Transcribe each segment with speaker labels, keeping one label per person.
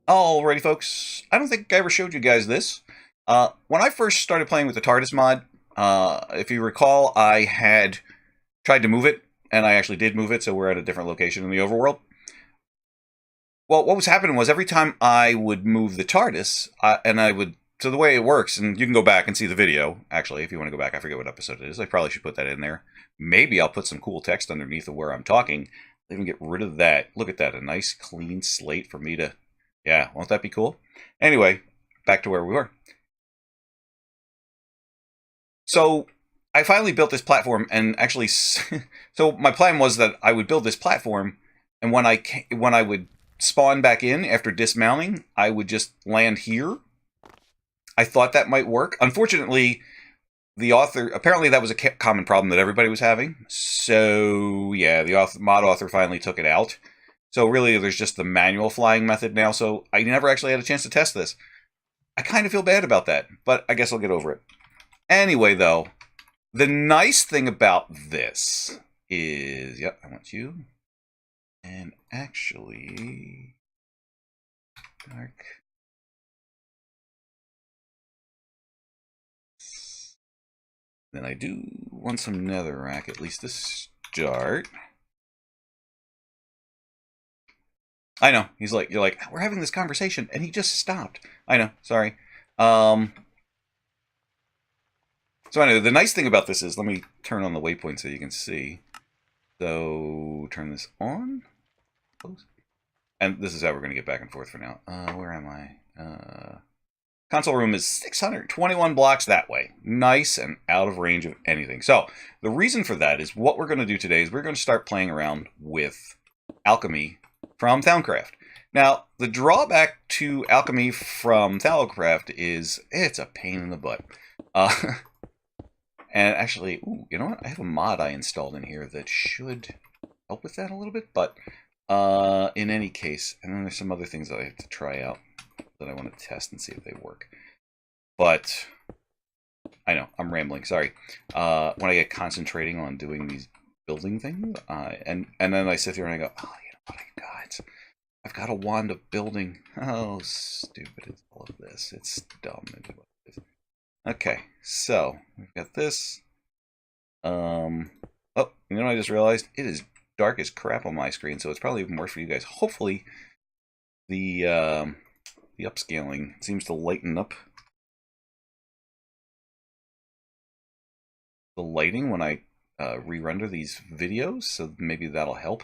Speaker 1: Alrighty, folks. I don't think I ever showed you guys this. When I first started playing with the TARDIS mod, if you recall, I had tried to move it, and I actually did move it, so we're at a different location in the overworld. Well, what was happening was every time I would move the TARDIS, and I would... So the way it works, and you can go back and see the video, actually, if you want to go back. I forget what episode it is. I probably should put that in there. Maybe I'll put some cool text underneath of where I'm talking. Even get rid of that. Look at that, a nice clean slate for me to... Yeah, won't that be cool? Anyway, back to where we were. So I finally built this platform, and actually, so my plan was that I would build this platform, and when I would spawn back in after dismounting, I would just land here. I thought that might work. Unfortunately, the author, apparently that was a common problem that everybody was having. So yeah, the mod author finally took it out. So really, there's just the manual flying method now, so I never actually had a chance to test this. I kind of feel bad about that, but I guess I'll get over it. Anyway, though, the nice thing about this is... Yep, I want you. And actually... Dark. Then I do want some netherrack, at least to start. I know. He's like, you're like, we're having this conversation, and he just stopped. I know. Sorry. So anyway, the nice thing about this is, let me turn on the waypoint so you can see. So, turn this on. Close. And this is how we're going to get back and forth for now. Where am I? Console room is 621 blocks that way. Nice and out of range of anything. So, the reason for that is what we're going to do today is we're going to start playing around with Alchemy from Thaumcraft. Now, the drawback to Alchemy from Thaumcraft is it's a pain in the butt. And actually, ooh, you know what? I have a mod I installed in here that should help with that a little bit. But in any case, and then there's some other things that I have to try out that I want to test and see if they work. But I know, I'm rambling. Sorry. When I get concentrating on doing these building things, and then I sit there and I go, oh, you know what I got? I've got a wand of building. Oh, stupid is all of this. It's dumb. Okay, so we've got this. Oh, you know what I just realized? It is dark as crap on my screen, so it's probably even worse for you guys. Hopefully, the upscaling seems to lighten up the lighting when I re-render these videos, so maybe that'll help.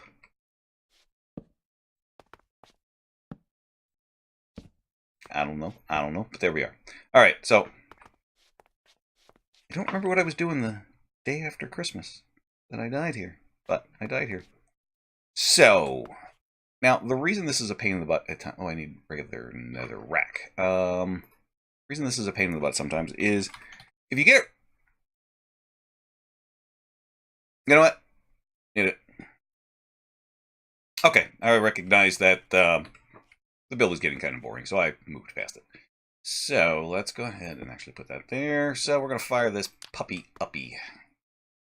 Speaker 1: I don't know, but there we are. All right, so I don't remember what I was doing the day after Christmas that I died here, but I died here. So, now, the reason this is a pain in the butt at times... Oh, I need regular netherrack. The reason this is a pain in the butt sometimes is if you get... You know what? Hit it. Okay, I recognize that the build is getting kind of boring, so I moved past it. So, let's go ahead and actually put that there. So, we're going to fire this puppy uppy.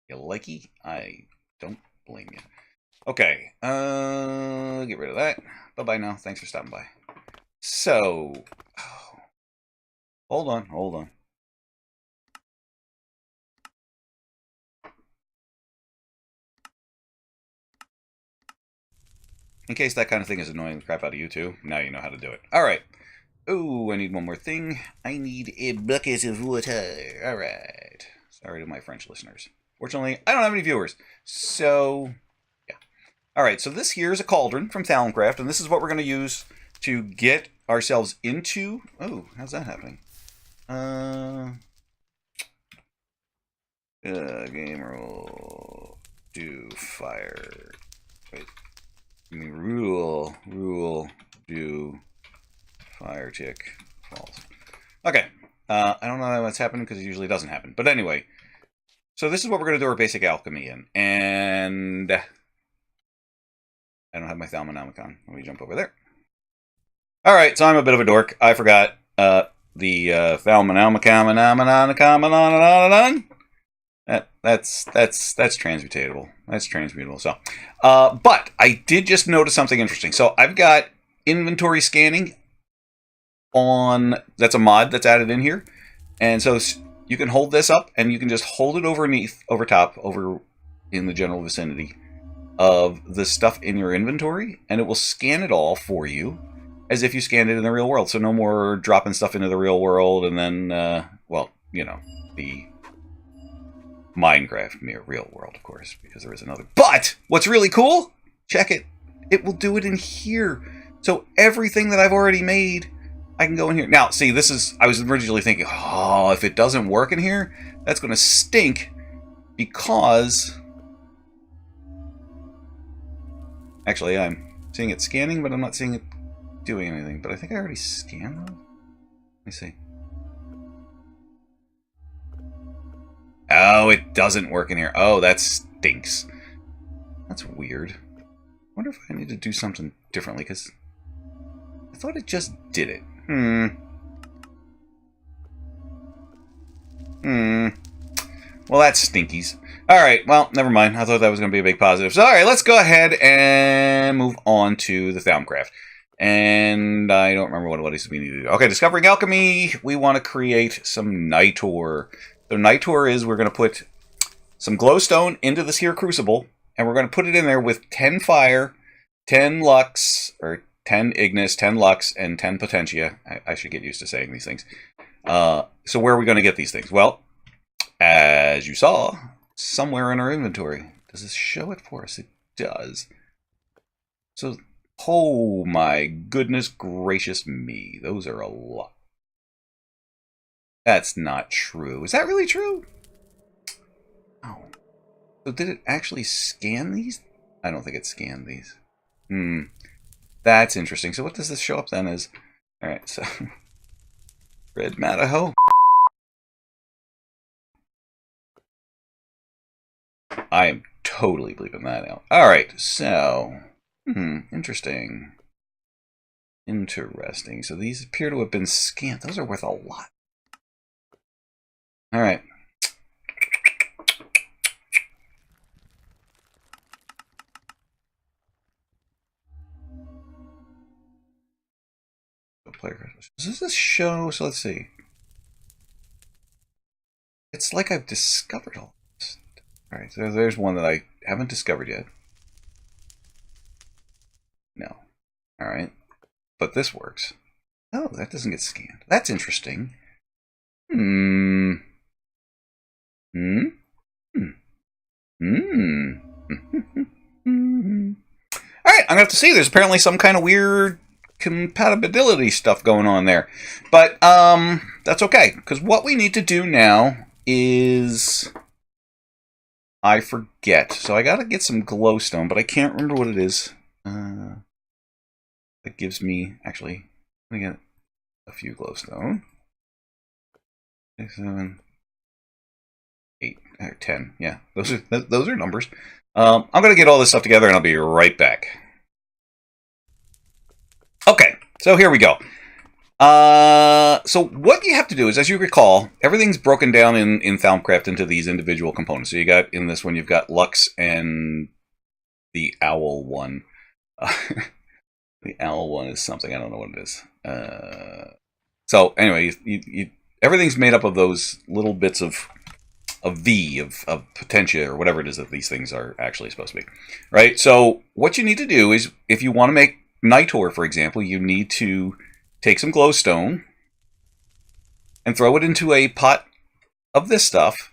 Speaker 1: You likey? I don't blame you. Okay, get rid of that. Bye-bye now. Thanks for stopping by. So, hold on. In case that kind of thing is annoying the crap out of you too, now you know how to do it. Alright. Oh, I need one more thing. I need a bucket of water. Alright. Sorry to my French listeners. Fortunately, I don't have any viewers. So, yeah. Alright, so this here is a cauldron from Thaumcraft, and this is what we're going to use to get ourselves into... Oh, how's that happening? Game rule. Do fire. Wait. I mean, rule, do, fire tick, false. Okay, I don't know what's happening because it usually doesn't happen. But anyway, so this is what we're going to do our basic alchemy in. And I don't have my Thalmanomicon. Let me jump over there. Alright, so I'm a bit of a dork. I forgot the Thalmanomicon. That's transmutatable. That's transmutable. So, but I did just notice something interesting. So I've got inventory scanning on, that's a mod that's added in here. And so you can hold this up and you can just hold it over top, over in the general vicinity of the stuff in your inventory, and it will scan it all for you as if you scanned it in the real world. So no more dropping stuff into the real world and then, well, you know, the Minecraft near real world, of course, because there is another. But what's really cool, check it, it will do it in here. So everything that I've already made, I can go in here. Now, see, this is, I was originally thinking, oh, if it doesn't work in here, that's going to stink, because actually I'm seeing it scanning, but I'm not seeing it doing anything. But I think I already scanned those. Let me see. Oh, it doesn't work in here. Oh, that stinks. That's weird. I wonder if I need to do something differently, because I thought it just did it. Well, that's stinkies. Alright, well, never mind. I thought that was going to be a big positive. So, alright, let's go ahead and move on to the Thaumcraft. And I don't remember what else we need to do. Okay, discovering alchemy. We want to create some nitor. So nitor is, we're going to put some glowstone into this here crucible, and we're going to put it in there with 10 fire, 10 lux, or 10 ignis, 10 lux, and 10 potentia. I should get used to saying these things. So where are we going to get these things? Well, as you saw, somewhere in our inventory. Does this show it for us? It does. So, oh my goodness gracious me. Those are a lot. That's not true. Is that really true? Oh. So did it actually scan these? I don't think it scanned these. That's interesting. So what does this show up then as? Alright, so red Mataho. I am totally bleeping that out. Alright, so interesting. Interesting. So these appear to have been scanned. Those are worth a lot. Alright. Does this show? So let's see. It's like I've discovered all this. Alright, so there's one that I haven't discovered yet. No. Alright. But this works. Oh, that doesn't get scanned. That's interesting. Alright, I'm going to have to see. There's apparently some kind of weird compatibility stuff going on there. But, that's okay. Because what we need to do now is... I forget. So I got to get some glowstone, but I can't remember what it is. That gives me... Actually, let me get a few glowstone. 6, 7, 8, 10. Yeah, those are numbers. I'm going to get all this stuff together, and I'll be right back. Okay, so here we go. So what you have to do is, as you recall, everything's broken down in Thaumcraft into these individual components. So you got, in this one, you've got Lux and the Owl one. The Owl one is something, I don't know what it is. So anyway, everything's made up of those little bits of potentia, or whatever it is that these things are actually supposed to be. Right? So what you need to do is, if you want to make nitor, for example, you need to take some glowstone and throw it into a pot of this stuff,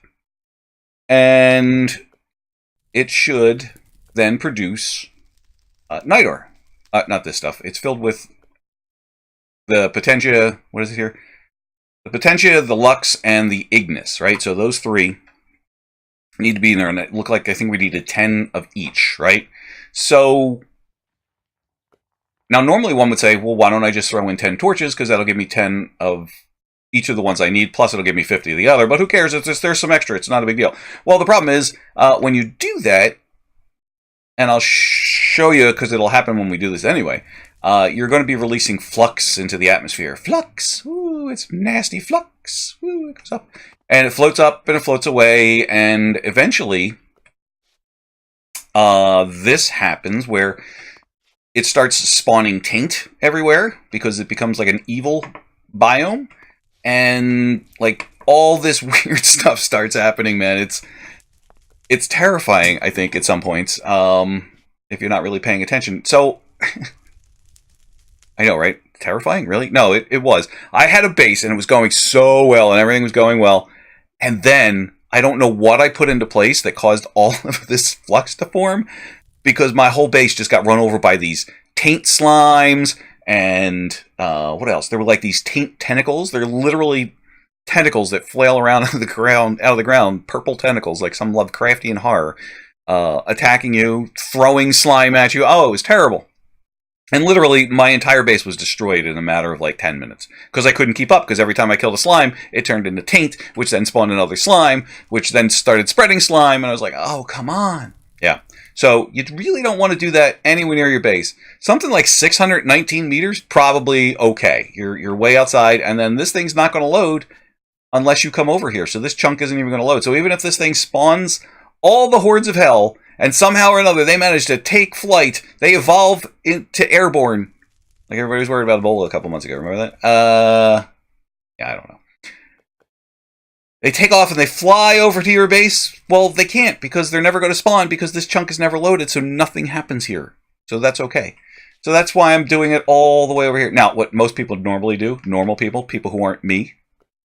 Speaker 1: and it should then produce nitor. Not this stuff. It's filled with the potentia. What is it here? The potentia, the lux, and the ignis, right? So those three need to be in there, and it looked like I think we needed 10 of each, right? So now normally one would say, well, why don't I just throw in 10 torches, because that'll give me 10 of each of the ones I need, plus it'll give me 50 of the other, but who cares? There's some extra. It's not a big deal. Well, the problem is, when you do that, and I'll show you, because it'll happen when we do this anyway, you're going to be releasing flux into the atmosphere. Flux! Ooh, it's nasty flux! Ooh, it comes up. And it floats up, and it floats away, and eventually, this happens where it starts spawning taint everywhere, because it becomes like an evil biome, and like all this weird stuff starts happening, man. It's terrifying, I think, at some points, if you're not really paying attention. So, I know, right? Terrifying? Really? No, it was. I had a base, and it was going so well, and everything was going well, and then I don't know what I put into place that caused all of this flux to form, because my whole base just got run over by these taint slimes, and what else? There were like these taint tentacles. They're literally tentacles that flail around out of the ground, purple tentacles, like some Lovecraftian horror, attacking you, throwing slime at you. Oh, it was terrible. And literally, my entire base was destroyed in a matter of like 10 minutes. Because I couldn't keep up, because every time I killed a slime, it turned into taint, which then spawned another slime, which then started spreading slime, and I was like, oh, come on. Yeah. So, you really don't want to do that anywhere near your base. Something like 619 meters, probably okay. You're way outside, and then this thing's not going to load unless you come over here. So this chunk isn't even going to load. So even if this thing spawns all the hordes of hell, and somehow or another they manage to take flight, they evolve into airborne. Like everybody was worried about Ebola a couple months ago. Remember that? Yeah, I don't know. They take off and they fly over to your base. Well, they can't, because they're never going to spawn, because this chunk is never loaded, so nothing happens here. So that's okay. So that's why I'm doing it all the way over here. Now, what most people normally do, normal people who aren't me,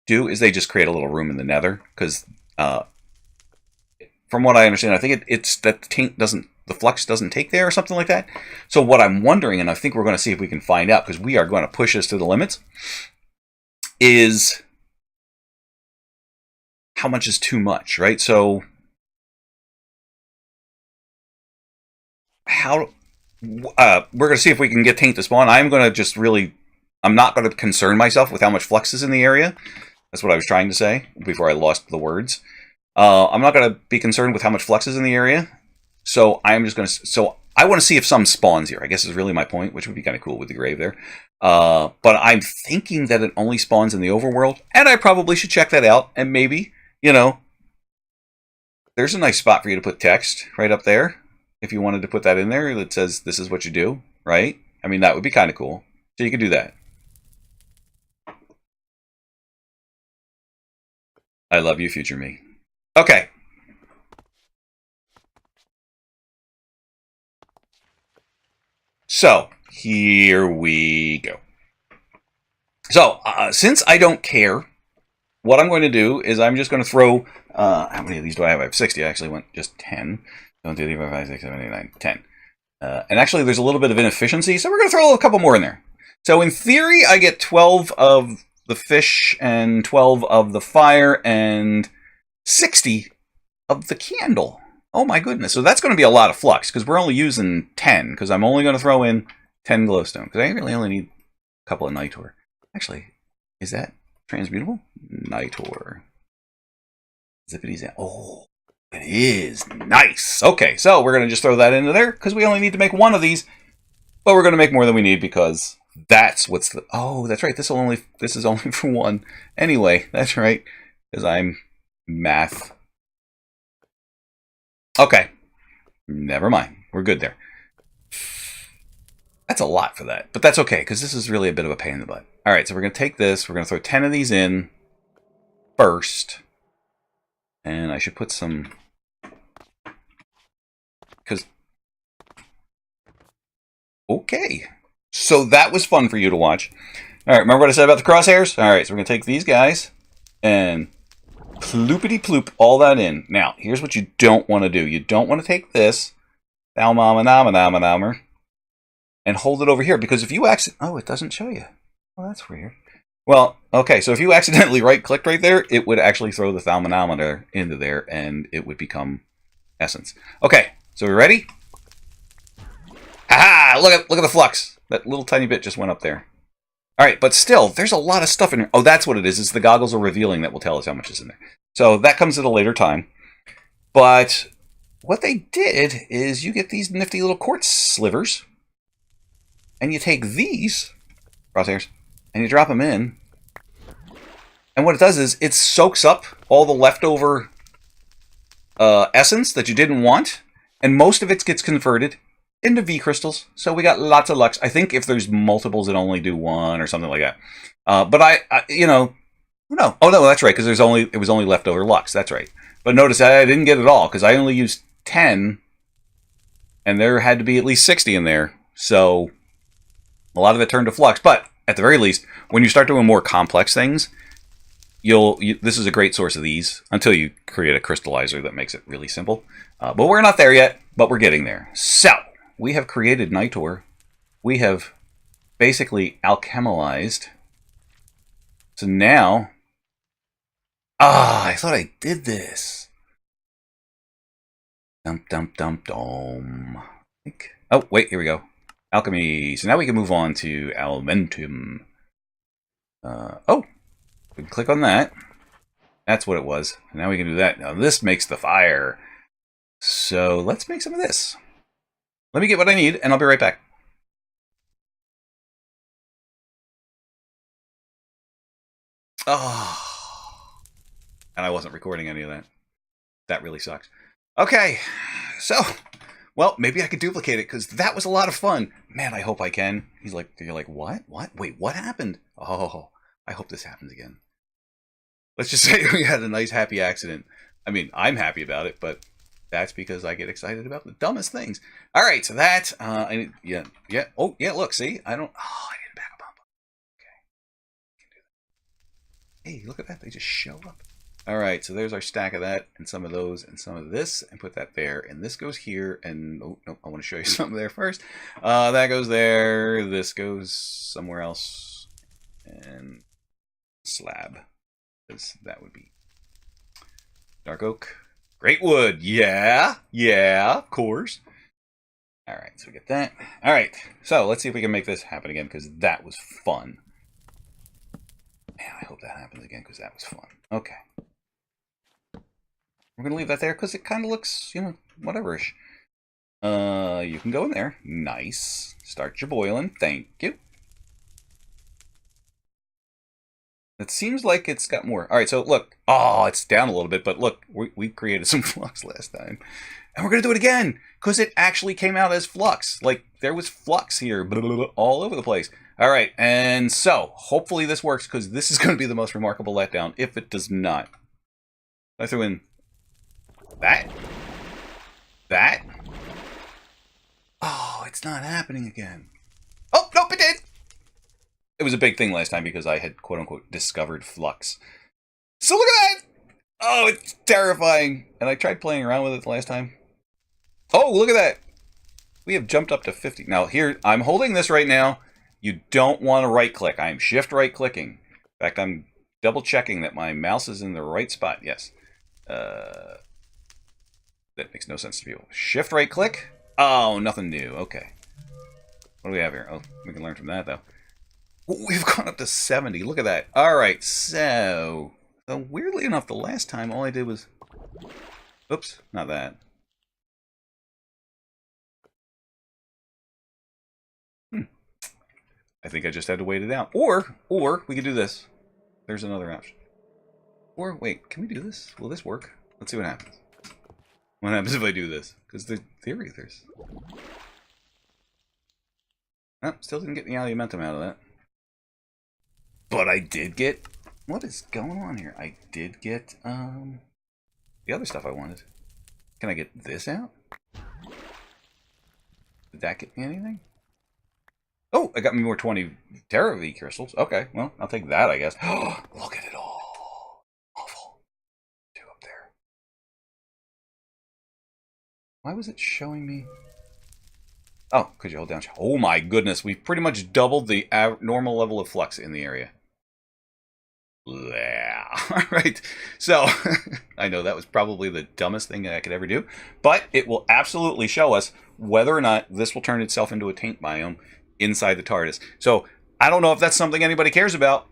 Speaker 1: do is they just create a little room in the nether, because from what I understand, I think it's that the flux doesn't take there or something like that. So what I'm wondering, and I think we're going to see if we can find out, because we are going to push this to the limits, is how much is too much, right? So how we're going to see if we can get taint to spawn. I'm going to just really, I'm not going to concern myself with how much flux is in the area. That's what I was trying to say before I lost the words. I'm not going to be concerned with how much flux is in the area. So I'm just going to... So I want to see if some spawns here, I guess is really my point, which would be kind of cool with the grave there. But I'm thinking that it only spawns in the overworld, and I probably should check that out. And maybe, you know, there's a nice spot for you to put text right up there. If you wanted to put that in there that says, this is what you do, right? I mean, that would be kind of cool. So you could do that. I love you, future me. Okay. So, here we go. So, since I don't care, what I'm going to do is I'm just going to throw... how many of these do I have? I have 60. I actually went just 10. 1, 2, 3, 4, 5, 6, 7, 8, 9, 10. And actually, there's a little bit of inefficiency, so we're going to throw a couple more in there. So, in theory, I get 12 of the fish and 12 of the fire and 60 of the candle. Oh my goodness. So that's going to be a lot of flux, because we're only using 10, because I'm only going to throw in 10 glowstone, because I really only need a couple of night ore. Actually, is that transmutable? Night ore. Zippity-zap. Oh, it is. Nice. Okay, so we're going to just throw that into there, because we only need to make one of these, but we're going to make more than we need, because that's what's the... Oh, that's right. This is only for one. Anyway, that's right, because I'm math. Okay. Never mind. We're good there. That's a lot for that. But that's okay, because this is really a bit of a pain in the butt. Alright, so we're going to take this. We're going to throw 10 of these in first. And I should put some... Because... Okay. So that was fun for you to watch. Alright, remember what I said about the crosshairs? Alright, so we're going to take these guys and... ploopity-ploop all that in. Now, here's what you don't want to do. You don't want to take this, and hold it over here, because if you accidentally... Oh, it doesn't show you. Oh, that's weird. Well, okay, so if you accidentally right-clicked right there, it would actually throw the Thaumcraft into there, and it would become essence. Okay, so we ready? Aha! Look at the flux. That little tiny bit just went up there. Alright, but still, there's a lot of stuff in here. Oh, that's what it is. It's the goggles are revealing that will tell us how much is in there. So that comes at a later time. But what they did is you get these nifty little quartz slivers. And you take these crosshairs and you drop them in. And what it does is it soaks up all the leftover essence that you didn't want. And most of it gets converted into V crystals. So we got lots of lux. I think if there's multiples, it only do one or something like that. But I you know, no. Oh no, that's right, because it was only leftover lux. That's right. But notice I didn't get it all because I only used 10, and there had to be at least 60 in there. So a lot of it turned to flux. But at the very least, when you start doing more complex things, this is a great source of these until you create a crystallizer that makes it really simple. But we're not there yet, but we're getting there. So we have created Nitor. We have basically alchemized. So now, I thought I did this. Oh, wait, here we go. Alchemy. So now we can move on to Elementum. Oh, we can click on that. That's what it was. Now we can do that. Now this makes the fire. So let's make some of this. Let me get what I need, and I'll be right back. Oh, and I wasn't recording any of that. That really sucks. Okay, so, well, maybe I could duplicate it, because that was a lot of fun. Man, I hope I can. You're like, what? What? Wait, what happened? Oh, I hope this happens again. Let's just say we had a nice, happy accident. I mean, I'm happy about it, but that's because I get excited about the dumbest things. All right, so that, yeah. Oh, yeah, look, see? I didn't back up. Okay. Can do that. Hey, look at that. They just show up. All right, so there's our stack of that, and some of those, and some of this, and put that there. And this goes here, and, oh, no, I want to show you something there first. That goes there. This goes somewhere else. And slab, because that would be dark oak. Great wood. Yeah, of course. All right, so we get that. All right, so let's see if we can make this happen again, because that was fun. Man, I hope that happens again, because that was fun. Okay. We're going to leave that there, because it kind of looks, you know, whatever-ish. You can go in there. Nice. Start your boiling. Thank you. It seems like it's got more. All right, so look. Oh, it's down a little bit, but look, we created some flux last time. And we're going to do it again, because it actually came out as flux. Like, there was flux here, blah, blah, blah, all over the place. All right, and so, hopefully this works, because this is going to be the most remarkable letdown, if it does not. I threw in that. Oh, it's not happening again. Oh, nope, it did. It was a big thing last time because I had, quote-unquote, discovered flux. So look at that! Oh, it's terrifying. And I tried playing around with it the last time. Oh, look at that! We have jumped up to 50. Now, here, I'm holding this right now. You don't want to right-click. I'm shift right-clicking. In fact, I'm double-checking that my mouse is in the right spot. Yes. That makes no sense to people. Shift right-click? Oh, nothing new. Okay. What do we have here? Oh, we can learn from that, though. We've gone up to 70. Look at that. All right, so weirdly enough, the last time all I did was... Oops, not that. I think I just had to wait it out. Or we could do this. There's another option. Or, wait, can we do this? Will this work? Let's see what happens. What happens if I do this? Because the theory, there's... Oh, still didn't get the alimentum out of that. But I did get... What is going on here? I did get, the other stuff I wanted. Can I get this out? Did that get me anything? Oh, it got me more 20 Terra V crystals. Okay, well, I'll take that, I guess. Look at it all. Awful. 2 up there. Why was it showing me... Oh, could you hold down? Oh my goodness, we've pretty much doubled the normal level of flux in the area. Yeah. All right. So, I know that was probably the dumbest thing I could ever do, but it will absolutely show us whether or not this will turn itself into a taint biome inside the TARDIS. So, I don't know if that's something anybody cares about,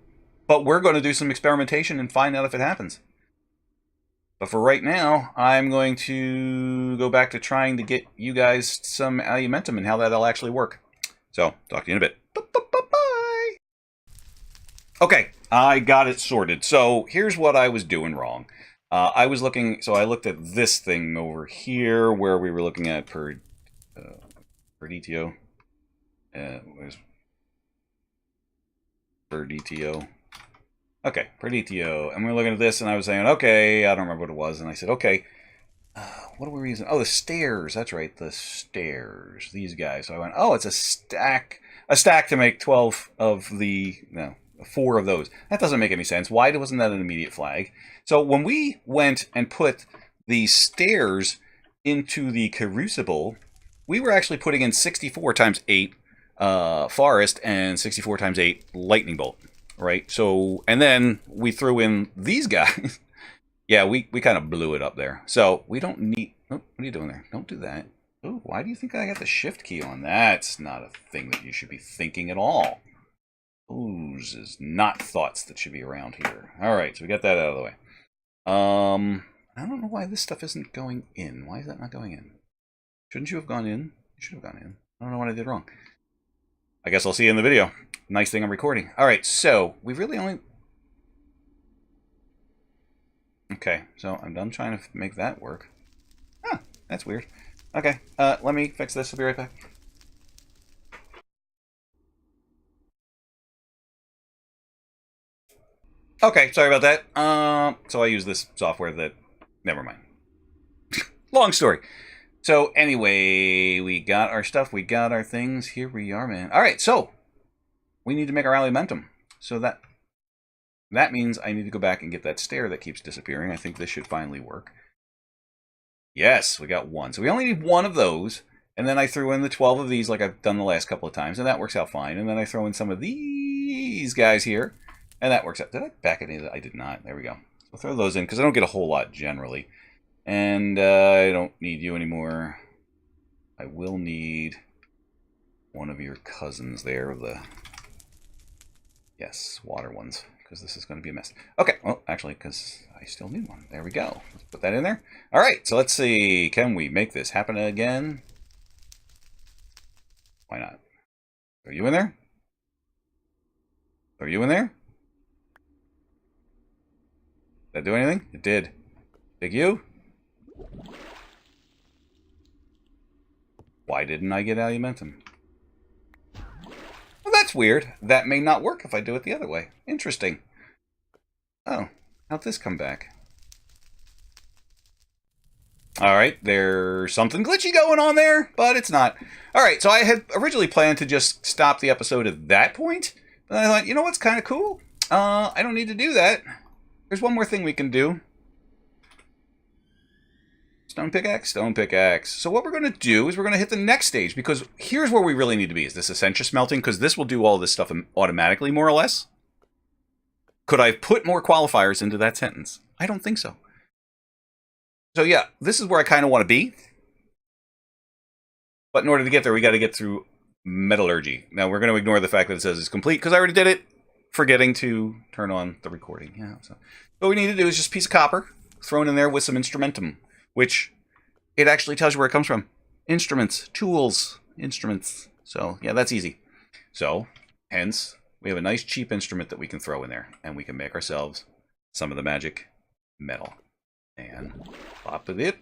Speaker 1: but we're going to do some experimentation and find out if it happens. But for right now, I'm going to go back to trying to get you guys some alimentum and how that'll actually work. So, talk to you in a bit. Bye. Okay, I got it sorted. So, here's what I was doing wrong. I looked at this thing over here where we were looking at per Per DTO. Where's per DTO? Okay, per DTO. And we're looking at this, and I was saying, okay, I don't remember what it was. And I said, okay, what were we using? Oh, the stairs. That's right, the stairs. These guys. So I went, oh, it's a stack. A stack to make 12 of the, no, 4 of those. That doesn't make any sense. Why wasn't that an immediate flag? So when we went and put the stairs into the crucible, we were actually putting in 64 times 8 forest and 64 times 8 lightning bolt, right? So, and then we threw in these guys. Yeah, we kind of blew it up there. So we don't need, oh, what are you doing there? Don't do that. Oh, why do you think I got the shift key on? That's not a thing that you should be thinking at all. Those is not thoughts that should be around here. All right, so we got that out of the way. I don't know why this stuff isn't going in. Why is that not going in? Shouldn't you have gone in? You should have gone in. I don't know what I did wrong. I guess I'll see you in the video. Nice thing I'm recording. All right, so we really only... Okay, so I'm done trying to make that work. Huh, that's weird. Okay, let me fix this. I'll be right back. Okay, sorry about that. So I use this software that... Never mind. Long story. So anyway, we got our stuff. We got our things. Here we are, man. All right, so we need to make our alimentum. So that means I need to go back and get that stair that keeps disappearing. I think this should finally work. Yes, we got one. So we only need one of those. And then I threw in the 12 of these like I've done the last couple of times. And that works out fine. And then I throw in some of these guys here. And that works out. Did I back it in? I did not. There we go. So I'll throw those in because I don't get a whole lot generally. And I don't need you anymore. I will need one of your cousins there. Yes, water ones. Because this is going to be a mess. Okay, well, actually, because I still need one. There we go. Let's put that in there. All right, so let's see. Can we make this happen again? Why not? Are you in there? Are you in there? Did that do anything? It did. Dig you? Why didn't I get alimentum? Well, that's weird. That may not work if I do it the other way. Interesting. Oh, how'd this come back? Alright, there's something glitchy going on there, but it's not. Alright, so I had originally planned to just stop the episode at that point. But I thought, you know what's kind of cool? I don't need to do that. There's one more thing we can do. Stone pickaxe, stone pickaxe. So what we're going to do is we're going to hit the next stage, because here's where we really need to be, is this Essentia smelting, because this will do all this stuff automatically, more or less. Could I put more qualifiers into that sentence? I don't think so. So yeah, this is where I kind of want to be. But in order to get there, we got to get through metallurgy. Now we're going to ignore the fact that it says it's complete, because I already did it, forgetting to turn on the recording. Yeah. So what we need to do is just a piece of copper thrown in there with some instrumentum, which it actually tells you where it comes from. Instruments, tools, instruments. So yeah, that's easy. So hence, we have a nice cheap instrument that we can throw in there, and we can make ourselves some of the magic metal. And pop-a-dip,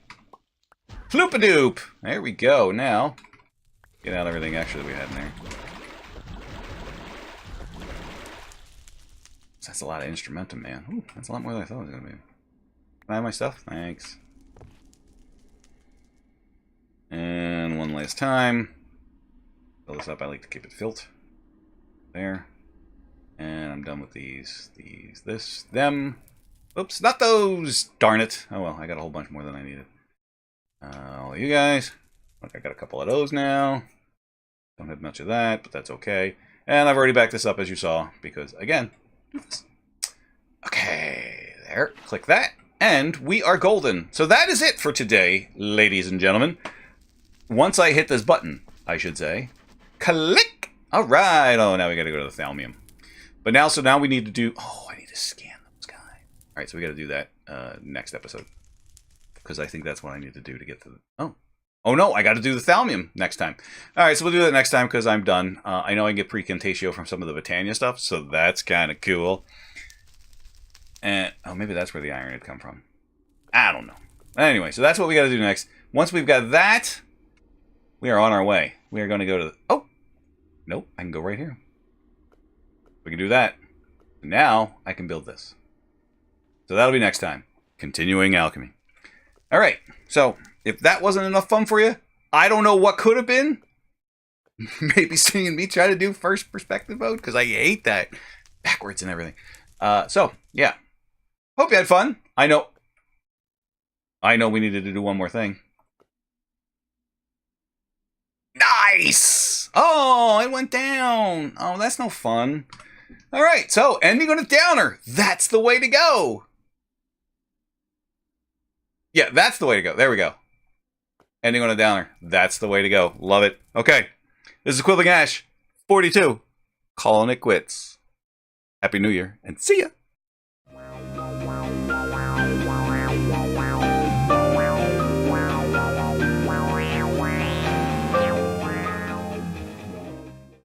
Speaker 1: floop-a-doop. There we go. Now, get out everything extra that we had in there. That's a lot of instrumentum, man. Ooh, that's a lot more than I thought it was going to be. Can I have my stuff? Thanks. And one last time. Fill this up. I like to keep it filled. There. And I'm done with these, this, them. Oops, not those! Darn it. Oh well, I got a whole bunch more than I needed. All you guys. Look, I got a couple of those now. Don't have much of that, but that's okay. And I've already backed this up, as you saw, because, again, do this. Okay, there. Click that. And we are golden. So that is it for today, ladies and gentlemen. Once I hit this button, I should say. Click! Alright. Oh, now we gotta go to the Thaumium. But now, so now we need to do... Oh, I need to scan those guys. Alright, so we gotta do that next episode. Because I think that's what I need to do to get to the... Oh. Oh no, I gotta do the Thaumium next time. Alright, so we'll do that next time because I'm done. I know I can get Precantatio from some of the Botania stuff, so that's kind of cool. And, oh, maybe that's where the iron had come from. I don't know. Anyway, so that's what we gotta do next. Once we've got that, we are on our way. we are going to go to... Oh! Nope, I can go right here. We can do that. Now, I can build this. So that'll be next time. Continuing alchemy. Alright, so if that wasn't enough fun for you, I don't know what could have been. Maybe seeing me try to do first perspective mode, because I hate that. Backwards and everything. So, yeah. Hope you had fun. I know we needed to do one more thing. Nice! Oh, it went down. Oh, that's no fun. Alright, so ending on a downer. That's the way to go. Yeah, that's the way to go. There we go. Ending on a downer. That's the way to go. Love it. Okay. This is Quibbling Ash, 42. Calling it quits. Happy New Year, and see ya!